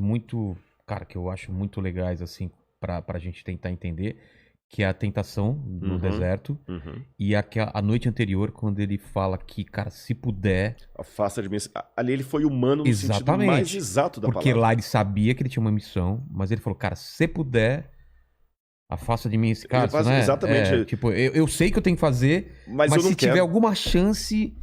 muito, cara, que eu acho muito legais, assim, pra gente tentar entender, que é a tentação no deserto e a noite anterior, quando ele fala que, cara, se puder. Afasta de mim. Ali ele foi humano no sentido mais Exatamente. exato da Porque palavra. lá ele sabia que ele tinha uma missão, mas ele falou, cara, se puder, afasta de mim esse Ele cara, faz né? exatamente. Tipo, eu sei que eu tenho que fazer, Mas mas eu não se tiver quero. alguma chance.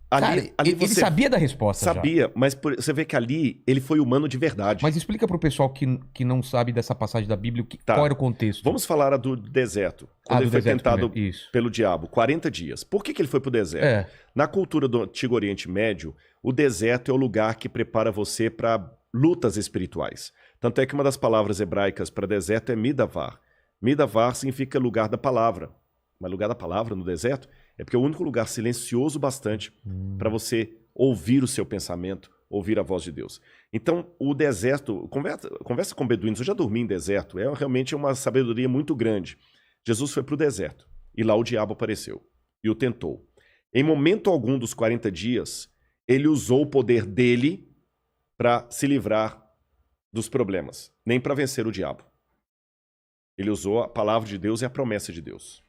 Cara, Ali ele você sabia da resposta já. sabia, mas você vê que ali ele foi humano de verdade. Mas explica pro pessoal que não sabe dessa passagem da Bíblia qual Tá. era o contexto. Vamos falar a do deserto. Quando ele do foi deserto tentado primeiro. Isso. pelo diabo, 40 dias. Por que ele foi pro deserto? Na cultura do Antigo Oriente Médio, o deserto é o lugar que prepara você para lutas espirituais. Tanto é que uma das palavras hebraicas para deserto é Midavar. Midavar significa lugar da palavra. Mas lugar da palavra no deserto é porque é o único lugar silencioso bastante para você ouvir o seu pensamento, ouvir a voz de Deus. Então, o deserto, conversa com beduínos, eu já dormi em deserto, é realmente uma sabedoria muito grande. Jesus foi para o deserto e lá o diabo apareceu e o tentou. Em momento algum dos 40 dias, ele usou o poder dele para se livrar dos problemas, nem para vencer o diabo. Ele usou a palavra de Deus e a promessa de Deus.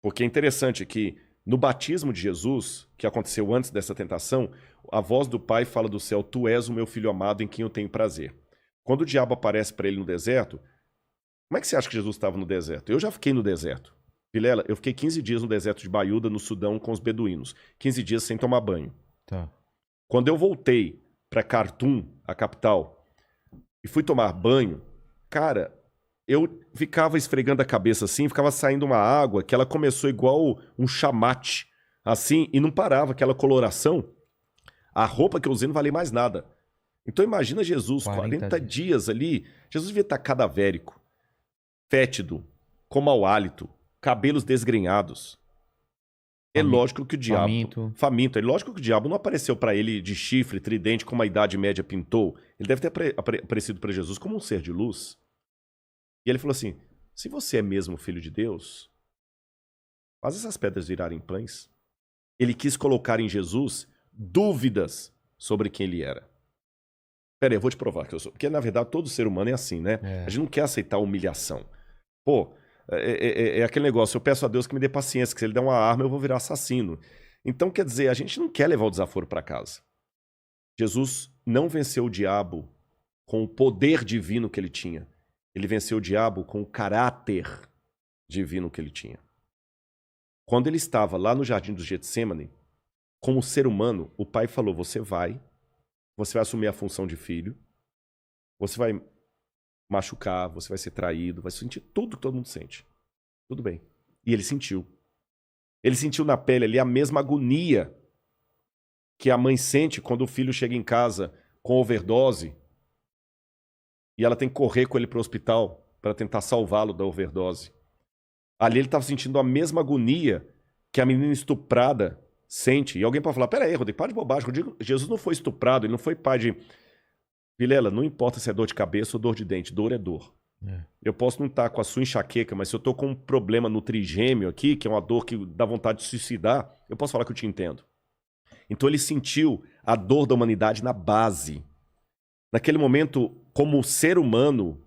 Porque é interessante que no batismo de Jesus, que aconteceu antes dessa tentação, a voz do Pai fala do céu, tu és o meu filho amado em quem eu tenho prazer. Quando o diabo aparece para ele no deserto, como é que você acha que Jesus estava no deserto? Eu já fiquei no deserto. Vilela, eu fiquei 15 dias no deserto de Baiuda, no Sudão, com os beduínos. 15 dias sem tomar banho. Tá. Quando eu voltei para Khartoum, a capital, e fui tomar banho, cara, eu ficava esfregando a cabeça assim, ficava saindo uma água que ela começou igual um chamate, assim, e não parava, aquela coloração. A roupa que eu usei não valia mais nada. Então imagina Jesus, 40 dias ali, Jesus devia estar cadavérico, fétido, com mau hálito, cabelos desgrenhados. É lógico que o diabo... Faminto. É lógico que o diabo não apareceu para ele de chifre, tridente, como a Idade Média pintou. Ele deve ter aparecido para Jesus como um ser de luz. E ele falou assim, se você é mesmo filho de Deus, faz essas pedras virarem pães. Ele quis colocar em Jesus dúvidas sobre quem ele era. Peraí, eu vou te provar que eu sou. Porque, na verdade, todo ser humano é assim, né? A gente não quer aceitar humilhação. Pô, é aquele negócio, eu peço a Deus que me dê paciência, que se ele der uma arma eu vou virar assassino. Então, quer dizer, a gente não quer levar o desaforo para casa. Jesus não venceu o diabo com o poder divino que ele tinha. Ele venceu o diabo com o caráter divino que ele tinha. Quando ele estava lá no jardim do Getsêmani, como ser humano, o pai falou, você vai assumir a função de filho, você vai machucar, você vai ser traído, vai sentir tudo que todo mundo sente. Tudo bem. E ele sentiu. Ele sentiu na pele ali a mesma agonia que a mãe sente quando o filho chega em casa com overdose e ela tem que correr com ele para o hospital para tentar salvá-lo da overdose. Ali ele estava sentindo a mesma agonia que a menina estuprada sente. E alguém pode falar, peraí, Rodrigo, para de bobagem. Jesus não foi estuprado, ele não foi pai de... Vilela, não importa se é dor de cabeça ou dor de dente, dor é dor. Eu posso não estar com a sua enxaqueca, mas se eu estou com um problema no trigêmeo aqui, que é uma dor que dá vontade de suicidar, eu posso falar que eu te entendo. Então ele sentiu a dor da humanidade na base. Naquele momento, como ser humano,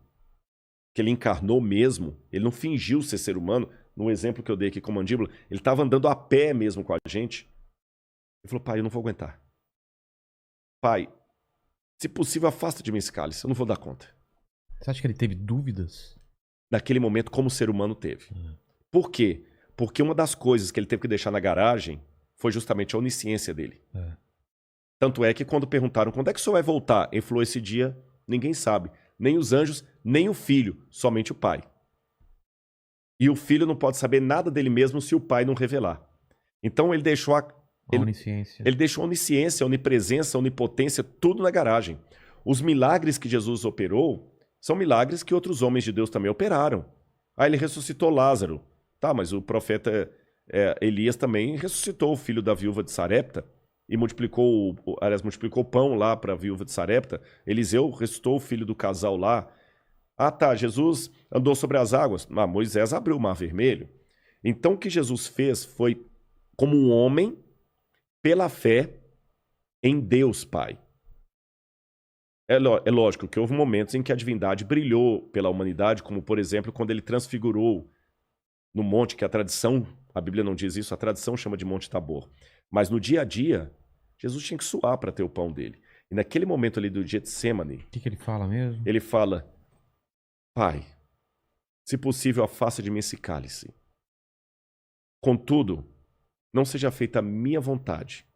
que ele encarnou mesmo, ele não fingiu ser humano, no exemplo que eu dei aqui com a mandíbula, ele estava andando a pé mesmo com a gente. Ele falou, pai, eu não vou aguentar. Pai, se possível, afasta de mim esse cálice, eu não vou dar conta. Você acha que ele teve dúvidas? Naquele momento, como ser humano teve. Por quê? Porque uma das coisas que ele teve que deixar na garagem foi justamente a onisciência dele. Tanto é que quando perguntaram quando é que o senhor vai voltar, ele falou, esse dia ninguém sabe. Nem os anjos, nem o filho, somente o pai. E o filho não pode saber nada dele mesmo se o pai não revelar. Então ele deixou onisciência. Ele deixou a onisciência, a onipresença, a onipotência, tudo na garagem. Os milagres que Jesus operou são milagres que outros homens de Deus também operaram. Ele ressuscitou Lázaro. Tá, mas o profeta Elias também ressuscitou o filho da viúva de Sarepta e multiplicou o pão lá para a viúva de Sarepta. Eliseu ressuscitou o filho do casal lá. Ah, tá, Jesus andou sobre as águas. Moisés abriu o mar vermelho. Então o que Jesus fez foi como um homem pela fé em Deus Pai. É lógico que houve momentos em que a divindade brilhou pela humanidade, como, por exemplo, quando ele transfigurou no monte, que a tradição, a Bíblia não diz isso, a tradição chama de Monte Tabor. Mas no dia a dia, Jesus tinha que suar para ter o pão dele. E naquele momento ali do Getsemane... O que ele fala mesmo? Ele fala, Pai, se possível, afasta de mim esse cálice. Contudo, não seja feita a minha vontade,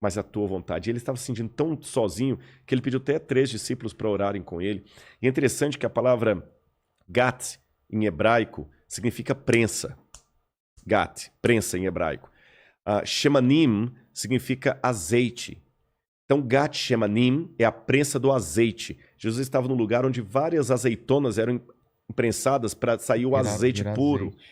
mas a tua vontade. E ele estava se sentindo tão sozinho que ele pediu até 3 discípulos para orarem com ele. E é interessante que a palavra gat, em hebraico, significa prensa. Gat, prensa em hebraico. Shemanim significa azeite. Então, gat shemanim é a prensa do azeite. Jesus estava num lugar onde várias azeitonas eram imprensadas para sair o azeite puro. Azeite.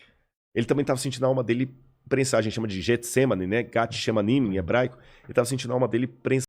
Ele também estava sentindo a alma dele prensar. A gente chama de Getsemane, né? Gat shemanim em hebraico. Ele estava sentindo a alma dele prensar.